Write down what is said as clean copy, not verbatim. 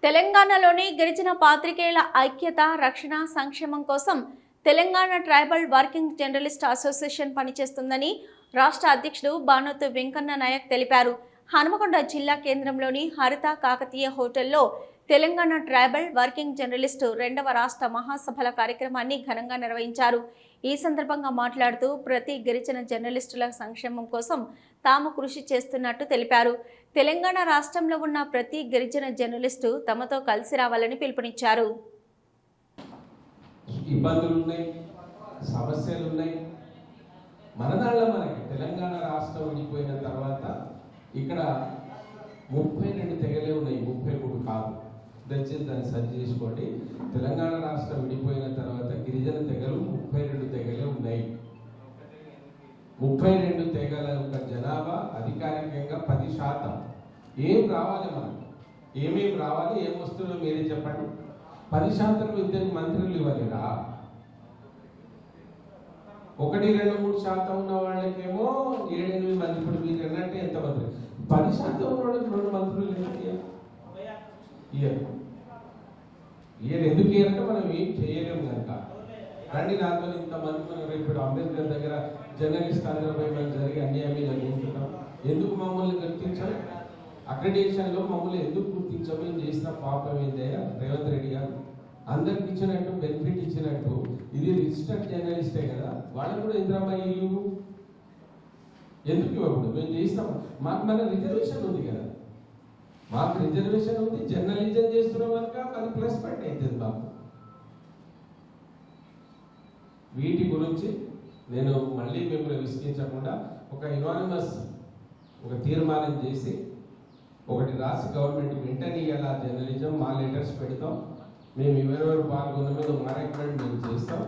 తెలంగాణలోని గిరిజన పాత్రికేయుల ఐక్యత, రక్షణ, సంక్షేమం కోసం Telangana tribal working journalist association పనిచేస్తుందని రాష్ట్ర అధ్యక్షుడు బానోతు వెంకన్న నాయక్ తెలిపారు. హనుమకొండ జిల్లా కేంద్రంలోని హరిత కాకతీయ హోటల్లో తెలంగాణ ట్రైబల్ వర్కింగ్ జర్నలిస్టు 2వ రాష్ట్ర మహాసభల కార్యక్రమాన్ని ఘనంగా నిర్వహించారు. ఈ సందర్భంగా మాట్లాడుతూ ప్రతి గిరిజన జర్నలిస్టుల సంక్షేమం కోసం తాము కృషి చేస్తున్నట్టు తెలిపారు. తెలంగాణ రాష్ట్రంలో ఉన్న ప్రతి గిరిజన జర్నలిస్టు తమతో కలిసి రావాలని పిలుపునిచ్చారు. ఇబ్బందులు ఉన్నాయి, సమస్యలు ఉన్నాయి. మనదాళ్ళ మనకి తెలంగాణ రాష్ట్రం విడిపోయిన తర్వాత ఇక్కడ 32 తెగలే ఉన్నాయి, 33 కాదు. దయచేసి దాన్ని సరి చేసుకోండి. తెలంగాణ రాష్ట్రం విడిపోయిన తర్వాత గిరిజన తెగలు 32 తెగలే ఉన్నాయి. 32 తెగల యొక్క జనాభా అధికారికంగా 10%. ఏం రావాలి మనకు, ఏమేమి రావాలి, ఏం వస్తుందో మీరే చెప్పండి. 10% ఇద్దరికి మంత్రులు ఇవ్వలేరా? 1, 2, 3% ఉన్న వాళ్ళకేమో 7-8 మంది. ఇప్పుడు మీరు అన్నట్టే ఎంతమంది? 10% ఉన్న వాళ్ళకి 2 మంత్రులు ఇయ్యరు. ఎందుకు ఇయ్యారంటే మనం ఏం చేయలేము కనుక. రండి నాతో ఇంతమంది మనం ఇప్పుడు అంబేద్కర్ దగ్గర జర్నలిస్ట్ అందరిపై మనం జరిగే అన్యాయం జరుగుతున్నాం. ఎందుకు మమ్మల్ని గుర్తించాలి? అక్రెడిటేషన్లో మమ్మల్ని ఎందుకు గుర్తించాము? ఏం చేసిన పాపం ఏంటయ్యా రేవంత్ రెడ్డి గారు? అందరికి ఇచ్చినట్టు బెనిఫిట్ ఇచ్చినట్టు ఇది రిజిస్టర్డ్ జర్నలిస్టే కదా, వాళ్ళకు కూడా ఇందిరమ్మ ఇల్లు ఎందుకు ఇవ్వకూడదు? మేము చేస్తాం. మాకు మన రిజర్వేషన్ ఉంది కదా, మాకు రిజర్వేషన్ ఉంది. జర్నలిజం చేస్తున్నాం కనుక అది ప్లస్ పాయింట్ అవుతుంది మాకు. వీటి గురించి నేను మళ్ళీ మిమ్మల్ని విసిగించకుండా ఒక యునానిమస్ ఒక తీర్మానం చేసి ఒకటి రాసి గవర్నమెంట్ వెంటనే ఇలా జర్నలిజం మా లెటర్స్ పెడతాం. మేము ఎవరెవరు పాల్గొన్న మీద మా రికమెండ్ మేము చేస్తాం.